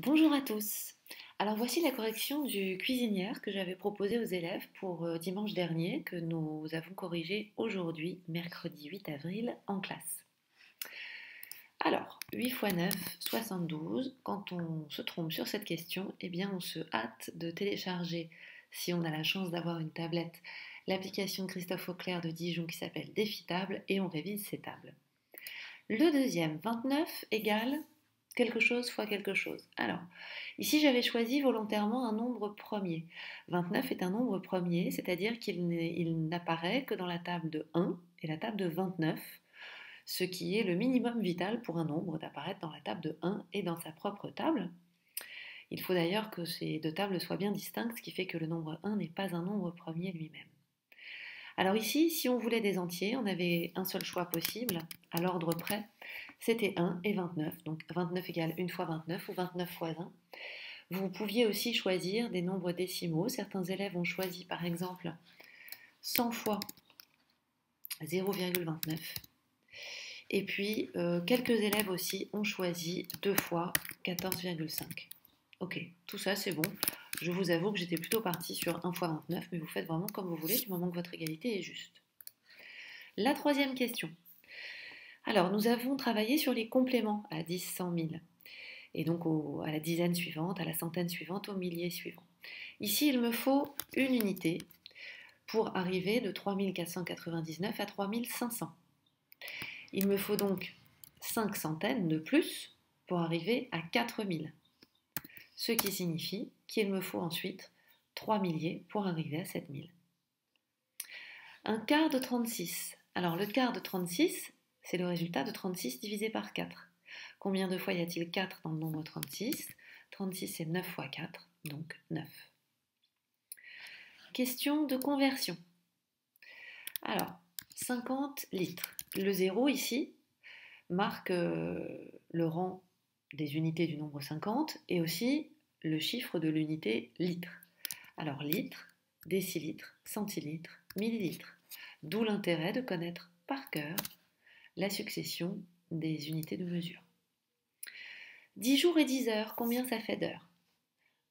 Bonjour à tous. Alors voici la correction du cuisinière que j'avais proposé aux élèves pour dimanche dernier, que nous avons corrigé aujourd'hui, mercredi 8 avril, en classe. Alors, 8 x 9, 72. Quand on se trompe sur cette question, eh bien on se hâte de télécharger, si on a la chance d'avoir une tablette, l'application Christophe Auclair de Dijon qui s'appelle Défitable et on révise ces tables. Le deuxième, 29 égale quelque chose fois quelque chose. Alors, ici j'avais choisi volontairement un nombre premier. 29 est un nombre premier, c'est-à-dire qu'il n'apparaît que dans la table de 1 et la table de 29, ce qui est le minimum vital pour un nombre d'apparaître dans la table de 1 et dans sa propre table. Il faut d'ailleurs que ces deux tables soient bien distinctes, ce qui fait que le nombre 1 n'est pas un nombre premier lui-même. Alors ici, si on voulait des entiers, on avait un seul choix possible, à l'ordre près, c'était 1 et 29, donc 29 égale 1 fois 29 ou 29 fois 1. Vous pouviez aussi choisir des nombres décimaux. Certains élèves ont choisi par exemple 100 fois 0,29. Et puis quelques élèves aussi ont choisi 2 fois 14,5. Ok, tout ça c'est bon. Je vous avoue que j'étais plutôt partie sur 1 fois 29, mais vous faites vraiment comme vous voulez du moment que votre égalité est juste. La troisième question. Alors, nous avons travaillé sur les compléments à 10, 100, 1000. Et donc à la dizaine suivante, à la centaine suivante, au millier suivant. Ici, il me faut une unité pour arriver de 3499 à 3500. Il me faut donc 5 centaines de plus pour arriver à 4000. Ce qui signifie qu'il me faut ensuite 3 milliers pour arriver à 7000. Un quart de 36. Alors le quart de 36, c'est le résultat de 36 divisé par 4. Combien de fois y a-t-il 4 dans le nombre 36? 36 c'est 9 fois 4, donc 9. Question de conversion. Alors, 50 litres. Le 0 ici marque le rang des unités du nombre 50 et aussi le chiffre de l'unité litre. Alors litre, décilitre, centilitre, millilitre. D'où l'intérêt de connaître par cœur la succession des unités de mesure. 10 jours et 10 heures, combien ça fait d'heures?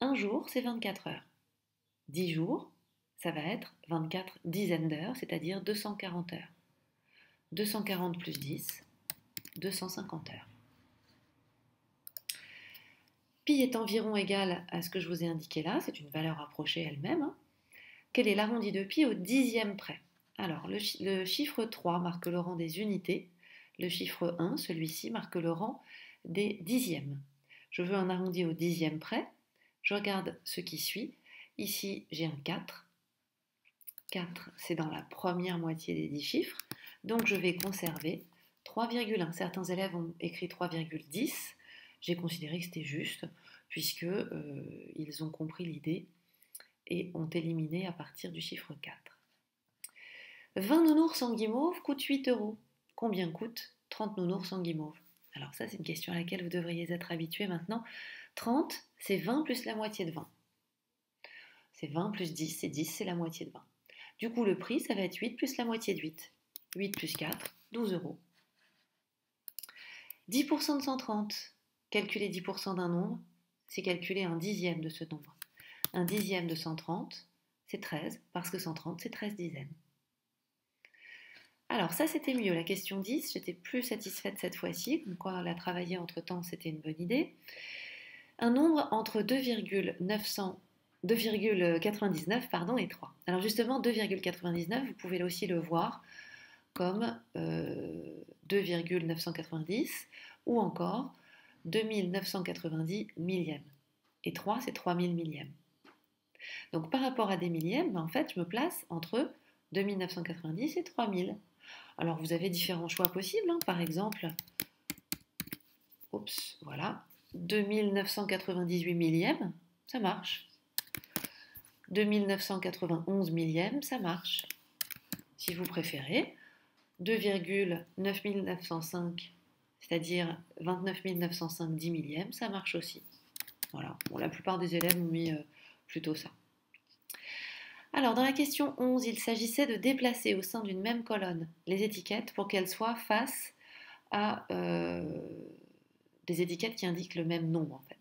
Un jour, c'est 24 heures. 10 jours, ça va être 24 dizaines d'heures, c'est-à-dire 240 heures. 240 plus 10, 250 heures. Pi est environ égal à ce que je vous ai indiqué là, c'est une valeur approchée elle-même. Quel est l'arrondi de pi au dixième près? Alors, le chiffre 3 marque le rang des unités. Le chiffre 1, celui-ci, marque le rang des dixièmes. Je veux un arrondi au dixième près. Je regarde ce qui suit. Ici, j'ai un 4. 4, c'est dans la première moitié des 10 chiffres. Donc, je vais conserver 3,1. Certains élèves ont écrit 3,10. J'ai considéré que c'était juste, puisqu'ils ont compris l'idée et ont éliminé à partir du chiffre 4. 20 nounours en guimauve coûtent 8 euros. Combien coûte 30 nounours en guimauve? Alors ça, c'est une question à laquelle vous devriez être habitué maintenant. 30, c'est 20 plus la moitié de 20. C'est 20 plus 10, c'est 10, c'est la moitié de 20. Du coup, le prix, ça va être 8 plus la moitié de 8. 8 plus 4, 12 euros. 10% de 130. Calculer 10% d'un nombre, c'est calculer un dixième de ce nombre. Un dixième de 130, c'est 13, parce que 130, c'est 13 dizaines. Alors ça, c'était mieux. La question 10, j'étais plus satisfaite cette fois-ci, comme quoi la travailler entre-temps, c'était une bonne idée. Un nombre entre 2,99 et 3. Alors justement, 2,99, vous pouvez aussi le voir comme 2,990 ou encore 2990 millièmes. Et 3, c'est 3000 millièmes. Donc par rapport à des millièmes, en fait, je me place entre 2990 et 3000. Alors vous avez différents choix possibles, hein. Par exemple, voilà, 2998 millièmes, ça marche. 2991 millièmes, ça marche. Si vous préférez, 2,9905, c'est-à-dire 29 905 10 millièmes, ça marche aussi. Voilà, bon, la plupart des élèves ont mis plutôt ça. Alors, dans la question 11, il s'agissait de déplacer au sein d'une même colonne les étiquettes pour qu'elles soient face à des étiquettes qui indiquent le même nombre, en fait.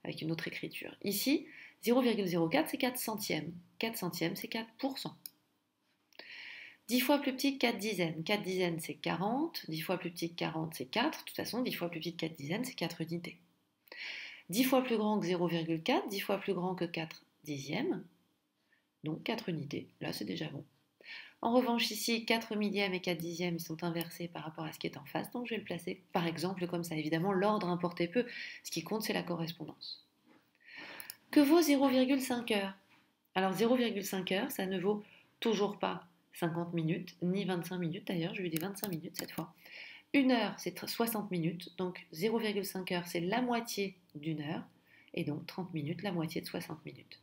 avec une autre écriture. Ici, 0,04 c'est 4 centièmes. 4 centièmes c'est 4%. 10 fois plus petit que 4 dizaines. 4 dizaines c'est 40. 10 fois plus petit que 40 c'est 4. De toute façon, 10 fois plus petit que 4 dizaines c'est 4 unités. 10 fois plus grand que 0,4, 10 fois plus grand que 4 dixièmes. Donc 4 unités. Là, c'est déjà bon. En revanche, ici, 4 millièmes et 4 dixièmes, ils sont inversés par rapport à ce qui est en face, donc je vais le placer, par exemple, comme ça. Évidemment, l'ordre importait peu. Ce qui compte, c'est la correspondance. Que vaut 0,5 heures? Alors, 0,5 heures, ça ne vaut toujours pas 50 minutes, ni 25 minutes d'ailleurs, je lui dis 25 minutes cette fois. Une heure, c'est 60 minutes, donc 0,5 heures, c'est la moitié d'une heure, et donc 30 minutes, la moitié de 60 minutes.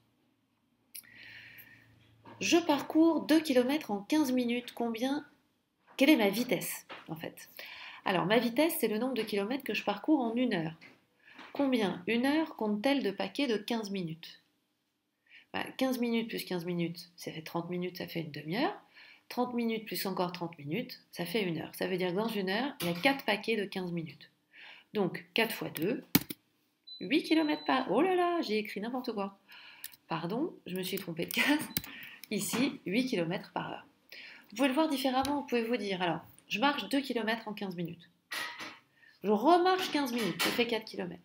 Je parcours 2 km en 15 minutes. Quelle est ma vitesse, en fait? Alors, ma vitesse, c'est le nombre de kilomètres que je parcours en une heure. Combien une heure compte-t-elle de paquets de 15 minutes? 15 minutes plus 15 minutes, ça fait 30 minutes, ça fait une demi-heure. 30 minutes plus encore 30 minutes, ça fait une heure. Ça veut dire que dans une heure, il y a 4 paquets de 15 minutes. Donc, 4 fois 2, 8 km par... Oh là là, j'ai écrit n'importe quoi. Pardon, je me suis trompée de case. Ici, 8 km par heure. Vous pouvez le voir différemment, vous pouvez vous dire, alors, je marche 2 km en 15 minutes. Je remarche 15 minutes, je fais 4 km.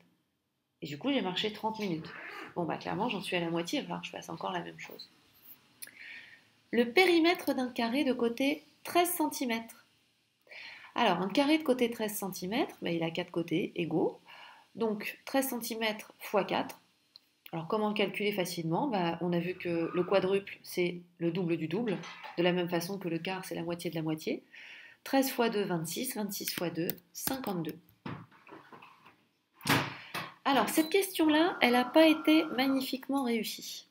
Et du coup, j'ai marché 30 minutes. Bon, bah clairement, j'en suis à la moitié, il va falloir que je fasse encore la même chose. Le périmètre d'un carré de côté 13 cm. Alors, un carré de côté 13 cm, bah, il a 4 côtés égaux. Donc, 13 cm x 4. Alors, comment le calculer facilement? On a vu que le quadruple, c'est le double du double, de la même façon que le quart, c'est la moitié de la moitié. 13 x 2, 26. 26 x 2, 52. Alors, cette question-là, elle n'a pas été magnifiquement réussie.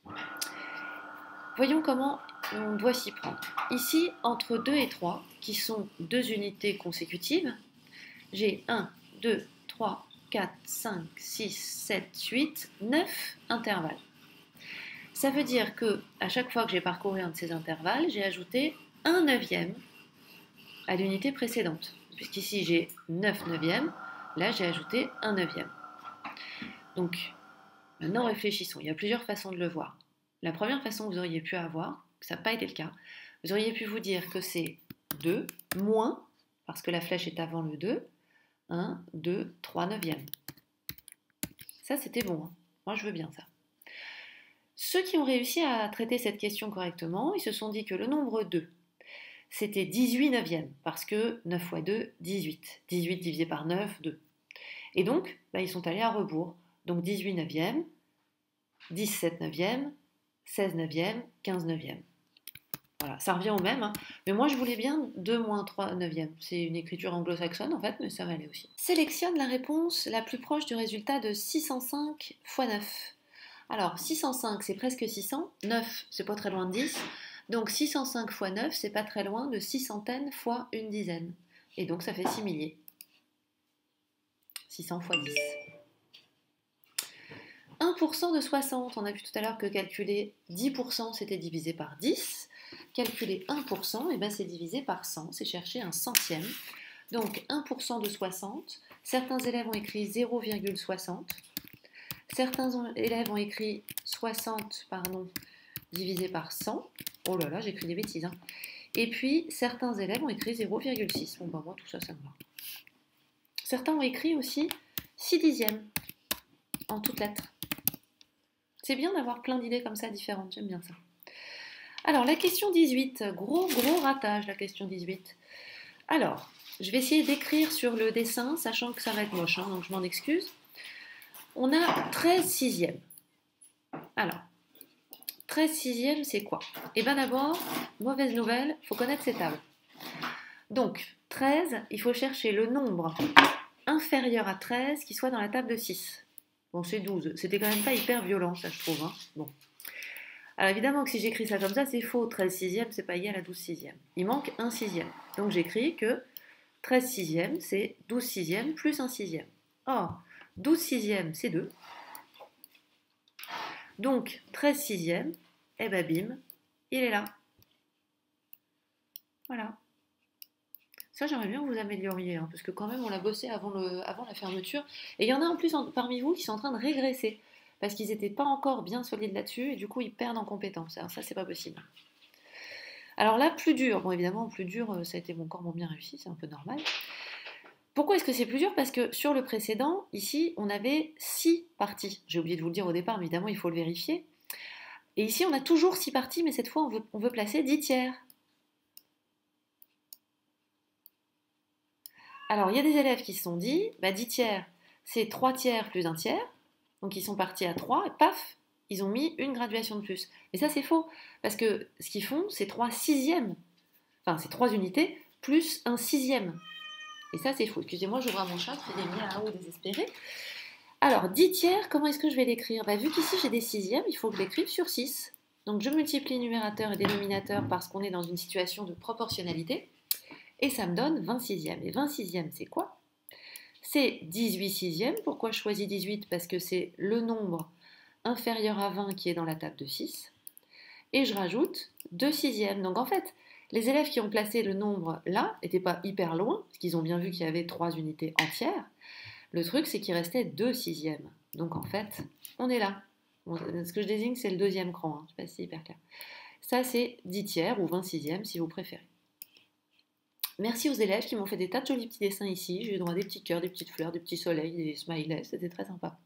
Voyons comment on doit s'y prendre. Ici, entre 2 et 3, qui sont deux unités consécutives, j'ai 1, 2, 3, 4, 5, 6, 7, 8, 9 intervalles. Ça veut dire que à chaque fois que j'ai parcouru un de ces intervalles, j'ai ajouté 1 neuvième à l'unité précédente. Puisqu'ici j'ai 9 neuvièmes, là j'ai ajouté 1 neuvième. Donc, maintenant réfléchissons, il y a plusieurs façons de le voir. La première façon que vous auriez pu avoir, que ça n'a pas été le cas, vous auriez pu vous dire que c'est 2 moins, parce que la flèche est avant le 2, 1, 2, 3 neuvièmes. Ça, c'était bon. Hein. Moi, je veux bien ça. Ceux qui ont réussi à traiter cette question correctement, ils se sont dit que le nombre 2, c'était 18 neuvièmes, parce que 9 fois 2, 18. 18 divisé par 9, 2. Et donc, ils sont allés à rebours. Donc 18 neuvièmes, 17 neuvièmes, 16 neuvièmes, 15 neuvièmes. Voilà, ça revient au même, hein. Mais moi je voulais bien 2 moins 3 neuvièmes. C'est une écriture anglo-saxonne en fait, mais ça va aller aussi. Sélectionne la réponse la plus proche du résultat de 605 x 9. Alors 605 c'est presque 600, 9 c'est pas très loin de 10, donc 605 x 9 c'est pas très loin de 6 centaines fois une dizaine. Et donc ça fait 6 milliers. 600 x 10. 1% de 60, on a vu tout à l'heure que calculer 10% c'était divisé par 10. Calculer 1%, c'est divisé par 100, c'est chercher un centième. Donc 1% de 60, certains élèves ont écrit 0,60. Certains élèves ont écrit 60 divisé par 100. Oh là là, j'écris des bêtises. Hein. Et puis certains élèves ont écrit 0,6. Bon, moi tout ça, ça me va. Certains ont écrit aussi 6 dixièmes en toutes lettres. C'est bien d'avoir plein d'idées comme ça différentes, j'aime bien ça. Alors, la question 18, gros ratage la question 18. Alors, je vais essayer d'écrire sur le dessin, sachant que ça va être moche, hein, donc je m'en excuse. On a 13 sixièmes. Alors, 13 sixièmes, c'est quoi? Eh bien d'abord, mauvaise nouvelle, il faut connaître ces tables. Donc, 13, il faut chercher le nombre inférieur à 13 qui soit dans la table de 6. Bon, c'est 12. C'était quand même pas hyper violent, ça, je trouve. Hein. Bon. Alors, évidemment que si j'écris ça comme ça, c'est faux. 13 sixièmes, c'est pas égal à 12 sixièmes. Il manque 1 sixième. Donc, j'écris que 13 sixièmes, c'est 12 sixièmes plus 1 sixième. Or, 12 sixièmes, c'est 2. Donc, 13 sixièmes, bim, il est là. Voilà. Ça, j'aimerais bien que vous amélioriez, hein, parce que quand même, on l'a bossé avant la fermeture. Et il y en a en plus parmi vous qui sont en train de régresser. parce qu'ils n'étaient pas encore bien solides là-dessus et du coup ils perdent en compétences. Alors ça, c'est pas possible. Alors là, plus dur. Bon, évidemment, plus dur, ça a été encore moins bien réussi, c'est un peu normal. Pourquoi est-ce que c'est plus dur? Parce que sur le précédent, ici, on avait 6 parties. J'ai oublié de vous le dire au départ, mais évidemment, il faut le vérifier. Et ici, on a toujours 6 parties, mais cette fois, on veut placer 10 tiers. Alors, il y a des élèves qui se sont dit, 10 tiers, c'est 3 tiers plus 1 tiers. Donc, ils sont partis à 3, et paf, ils ont mis une graduation de plus. Mais ça, c'est faux, parce que ce qu'ils font, c'est 3 sixièmes. Enfin, c'est 3 unités plus un sixième. Et ça, c'est faux. Excusez-moi, j'ouvre mon chat, qui fait des miaou désespérés. Alors, 10 tiers, comment est-ce que je vais l'écrire? Vu qu'ici, j'ai des sixièmes, il faut que je l'écrive sur 6. Donc, je multiplie numérateur et dénominateur parce qu'on est dans une situation de proportionnalité. Et ça me donne 20 sixièmes. Et 20 sixièmes, c'est quoi? C'est 18 sixièmes. Pourquoi je choisis 18? Parce que c'est le nombre inférieur à 20 qui est dans la table de 6. Et je rajoute 2 sixièmes. Donc, en fait, les élèves qui ont placé le nombre là n'étaient pas hyper loin, parce qu'ils ont bien vu qu'il y avait 3 unités entières. Le truc, c'est qu'il restait 2 sixièmes. Donc en fait, on est là. Bon, ce que je désigne, c'est le deuxième cran. Je ne sais pas si c'est hyper clair. Ça, c'est 10 tiers ou 20 sixièmes, si vous préférez. Merci aux élèves qui m'ont fait des tas de jolis petits dessins ici. J'ai eu droit à des petits cœurs, des petites fleurs, des petits soleils, des smileys. C'était très sympa.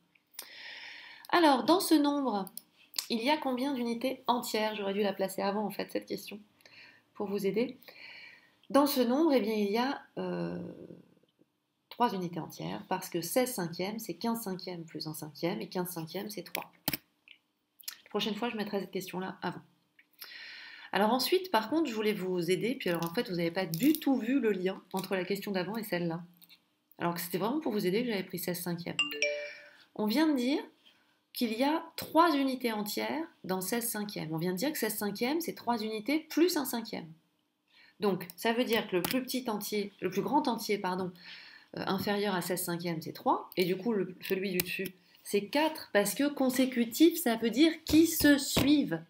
Alors, dans ce nombre, il y a combien d'unités entières? J'aurais dû la placer avant, en fait, cette question, pour vous aider. Dans ce nombre, eh bien, il y a 3 unités entières, parce que 16 cinquièmes, c'est 15 cinquièmes plus 1 cinquième, et 15 cinquièmes, c'est 3. La prochaine fois, je mettrai cette question-là avant. Alors ensuite, par contre, je voulais vous aider, puis alors en fait, vous n'avez pas du tout vu le lien entre la question d'avant et celle-là. Alors que c'était vraiment pour vous aider que j'avais pris 16 cinquièmes. On vient de dire qu'il y a 3 unités entières dans 16 cinquièmes. On vient de dire que 16 cinquièmes, c'est 3 unités plus 1 cinquième. Donc, ça veut dire que le plus grand entier, inférieur à 16 cinquièmes, c'est 3, et du coup, celui du dessus, c'est 4, parce que consécutif, ça veut dire qui se suivent.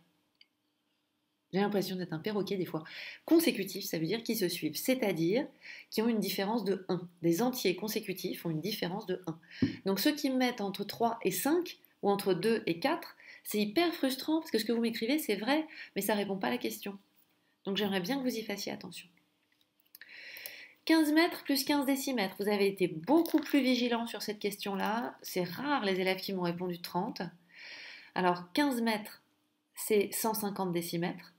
J'ai l'impression d'être un perroquet des fois. Consécutif, ça veut dire qui se suivent, c'est-à-dire qui ont une différence de 1. Des entiers consécutifs ont une différence de 1. Donc ceux qui me mettent entre 3 et 5, ou entre 2 et 4, c'est hyper frustrant, parce que ce que vous m'écrivez, c'est vrai, mais ça ne répond pas à la question. Donc j'aimerais bien que vous y fassiez attention. 15 mètres plus 15 décimètres. Vous avez été beaucoup plus vigilant sur cette question-là. C'est rare les élèves qui m'ont répondu 30. Alors 15 mètres, c'est 150 décimètres.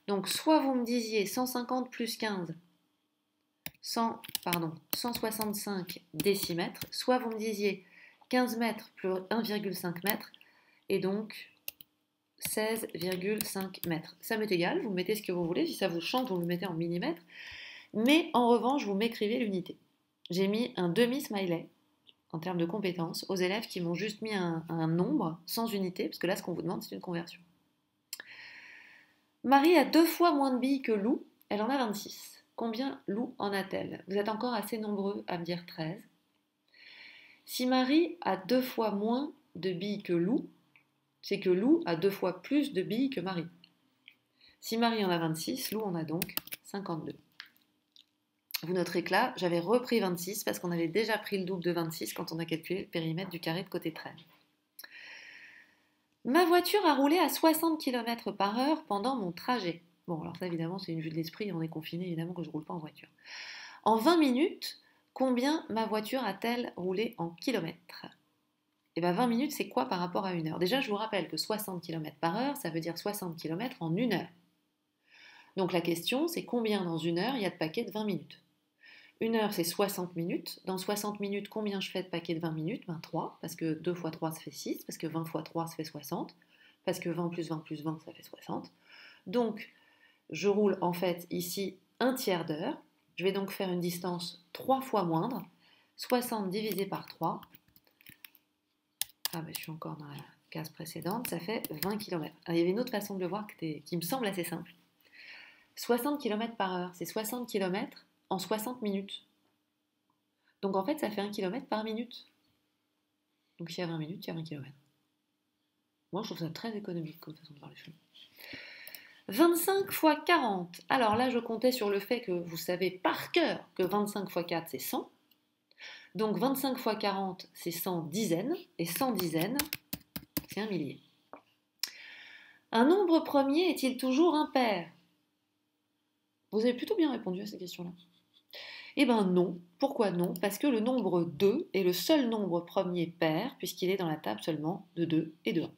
Donc soit vous me disiez 150 plus 15, 165 décimètres, soit vous me disiez 15 mètres plus 1,5 mètre, et donc 16,5 mètres. Ça m'est égal, vous mettez ce que vous voulez. Si ça vous chante, vous le mettez en millimètres. Mais en revanche, vous m'écrivez l'unité. J'ai mis un demi-smiley en termes de compétences aux élèves qui m'ont juste mis un nombre sans unité, parce que là, ce qu'on vous demande, c'est une conversion. Marie a 2 fois moins de billes que Lou, elle en a 26. Combien Lou en a-t-elle? Vous êtes encore assez nombreux à me dire 13. Si Marie a 2 fois moins de billes que Lou, c'est que Lou a 2 fois plus de billes que Marie. Si Marie en a 26, Lou en a donc 52. Vous noterez que là, j'avais repris 26 parce qu'on avait déjà pris le double de 26 quand on a calculé le périmètre du carré de côté 13. Ma voiture a roulé à 60 km par heure pendant mon trajet. Bon, alors ça, évidemment, c'est une vue de l'esprit. On est confiné, évidemment, que je ne roule pas en voiture. En 20 minutes, combien ma voiture a-t-elle roulé en kilomètres? Eh bien, 20 minutes, c'est quoi par rapport à 1 heure? Déjà, je vous rappelle que 60 km par heure, ça veut dire 60 km en 1 heure. Donc la question, c'est combien dans 1 heure il y a de paquets de 20 minutes? 1 heure, c'est 60 minutes. Dans 60 minutes, combien je fais de paquets de 20 minutes? 3, parce que 2 fois 3, ça fait 6, parce que 20 fois 3, ça fait 60, parce que 20 plus 20 plus 20, ça fait 60. Donc, je roule en fait ici 1/3 d'heure. Je vais donc faire une distance 3 fois moindre. 60 divisé par 3. Ah, je suis encore dans la case précédente. Ça fait 20 km. Alors, il y avait une autre façon de le voir qui me semble assez simple. 60 km par heure, c'est 60 km en 60 minutes. Donc en fait, ça fait 1 km par minute. Donc s'il y a 20 minutes, il y a 20 km. Moi, je trouve ça très économique comme façon de voir les choses. 25 fois 40. Alors là, je comptais sur le fait que vous savez par cœur que 25 fois 4, c'est 100. Donc 25 fois 40, c'est 100 dizaines. Et 100 dizaines, c'est un millier. Un nombre premier est-il toujours impair? Vous avez plutôt bien répondu à ces questions-là. Eh bien non. Pourquoi non? Parce que le nombre 2 est le seul nombre premier pair, puisqu'il est dans la table seulement de 2 et de 1.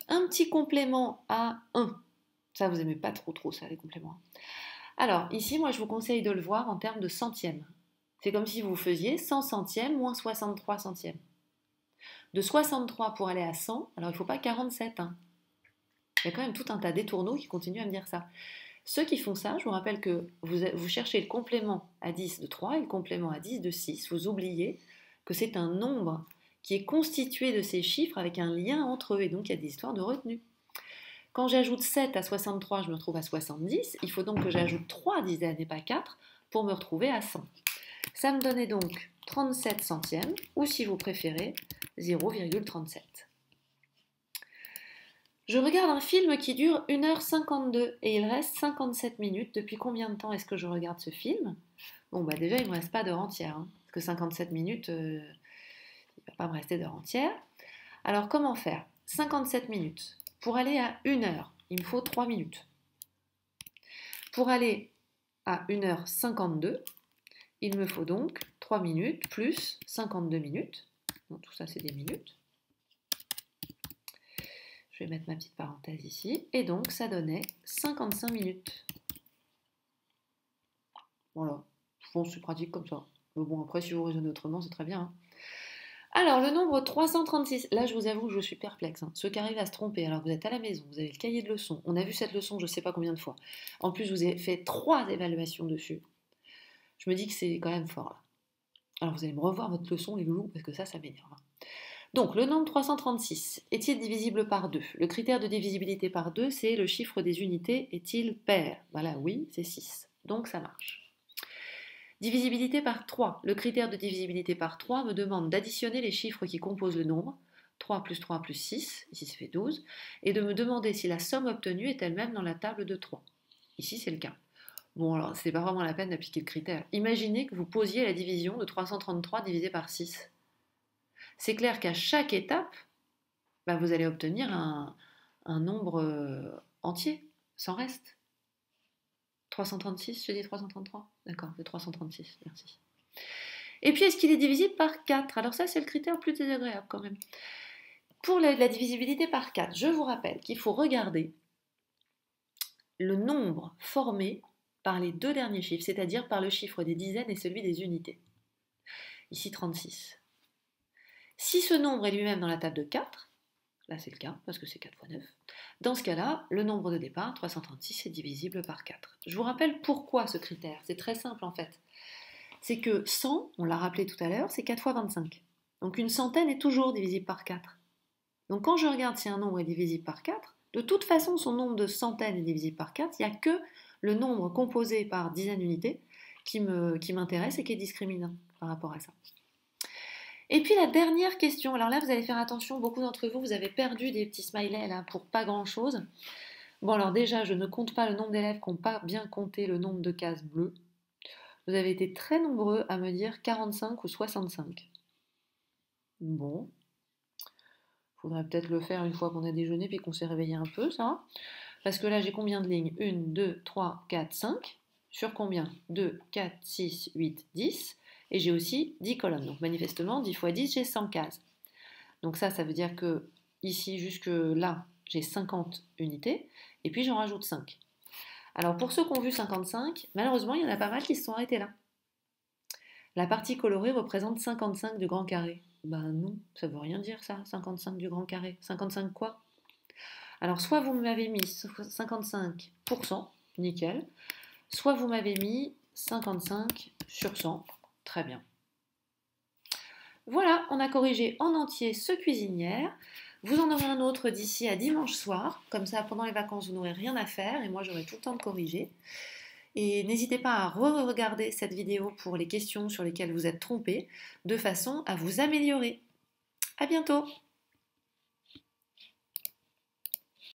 Un petit complément à 1. Ça, vous n'aimez pas trop ça, les compléments. Alors, ici, moi, je vous conseille de le voir en termes de centièmes. C'est comme si vous faisiez 100 centièmes moins 63 centièmes. De 63 pour aller à 100, alors il ne faut pas 47. Hein. Il y a quand même tout un tas d'étourneaux qui continuent à me dire ça. Ceux qui font ça, je vous rappelle que vous cherchez le complément à 10 de 3 et le complément à 10 de 6. Vous oubliez que c'est un nombre qui est constitué de ces chiffres avec un lien entre eux. Et donc, il y a des histoires de retenue. Quand j'ajoute 7 à 63, je me retrouve à 70. Il faut donc que j'ajoute 3 dizaines et pas 4 pour me retrouver à 100. Ça me donnait donc 37 centièmes, ou si vous préférez, 0,37. Je regarde un film qui dure 1h52 et il reste 57 minutes. Depuis combien de temps est-ce que je regarde ce film? Bon, bah déjà, il ne me reste pas d'heure entière, hein, parce que 57 minutes, il ne va pas me rester d'heure entière. Alors, comment faire? 57 minutes. Pour aller à 1 heure, il me faut 3 minutes. Pour aller à 1h52, il me faut donc 3 minutes plus 52 minutes. Donc, tout ça, c'est des minutes. Je vais mettre ma petite parenthèse ici. Et donc, ça donnait 55 minutes. Voilà. Je pense que c'est pratique comme ça. Mais bon, après, si vous raisonnez autrement, c'est très bien. Hein. Alors, le nombre 336. Là, je vous avoue que je suis perplexe. Hein. Ceux qui arrivent à se tromper, alors que vous êtes à la maison, vous avez le cahier de leçons. On a vu cette leçon, je ne sais pas combien de fois. En plus, vous avez fait 3 évaluations dessus. Je me dis que c'est quand même fort, là. Alors, vous allez me revoir votre leçon, les loulous, parce que ça m'énerve. Hein. Donc, le nombre 336, est-il divisible par 2? Le critère de divisibilité par 2, c'est le chiffre des unités, est-il pair? Voilà, oui, c'est 6. Donc, ça marche. Divisibilité par 3. Le critère de divisibilité par 3 me demande d'additionner les chiffres qui composent le nombre, 3 plus 3 plus 6, ici ça fait 12, et de me demander si la somme obtenue est elle-même dans la table de 3. Ici, c'est le cas. Bon, alors, c'est pas vraiment la peine d'appliquer le critère. Imaginez que vous posiez la division de 333 divisé par 6. C'est clair qu'à chaque étape, bah, vous allez obtenir un nombre entier, sans reste. 336, je dis 333? D'accord, c'est 336, merci. Et puis, est-ce qu'il est divisible par 4? Alors ça, c'est le critère plus désagréable quand même. Pour la divisibilité par 4, je vous rappelle qu'il faut regarder le nombre formé par les deux derniers chiffres, c'est-à-dire par le chiffre des dizaines et celui des unités. Ici, 36. Si ce nombre est lui-même dans la table de 4, là c'est le cas, parce que c'est 4 fois 9, dans ce cas-là, le nombre de départ, 336, est divisible par 4. Je vous rappelle pourquoi ce critère, c'est très simple en fait. C'est que 100, on l'a rappelé tout à l'heure, c'est 4 fois 25. Donc une centaine est toujours divisible par 4. Donc quand je regarde si un nombre est divisible par 4, de toute façon son nombre de centaines est divisible par 4, il n'y a que le nombre composé par dizaines d'unités qui m'intéresse et qui est discriminant par rapport à ça. Et puis la dernière question, alors là vous allez faire attention, beaucoup d'entre vous, vous avez perdu des petits smileys là pour pas grand chose. Bon alors déjà, je ne compte pas le nombre d'élèves qui n'ont pas bien compté le nombre de cases bleues. Vous avez été très nombreux à me dire 45 ou 65. Bon, faudrait peut-être le faire une fois qu'on a déjeuné puis qu'on s'est réveillé un peu, ça. Parce que là j'ai combien de lignes? 1, 2, 3, 4, 5. Sur combien? 2, 4, 6, 8, 10. Et j'ai aussi 10 colonnes. Donc manifestement, 10 fois 10, j'ai 100 cases. Donc ça veut dire que ici, jusque là, j'ai 50 unités. Et puis j'en rajoute 5. Alors pour ceux qui ont vu 55, malheureusement, il y en a pas mal qui se sont arrêtés là. La partie colorée représente 55 du grand carré. Ben non, ça veut rien dire ça, 55 du grand carré. 55 quoi? Alors soit vous m'avez mis 55%, nickel. Soit vous m'avez mis 55 sur 100. Très bien. Voilà, on a corrigé en entier ce cuisinière. Vous en aurez un autre d'ici à dimanche soir. Comme ça, pendant les vacances, vous n'aurez rien à faire et moi, j'aurai tout le temps de corriger. Et n'hésitez pas à re-regarder cette vidéo pour les questions sur lesquelles vous êtes trompés, de façon à vous améliorer. À bientôt!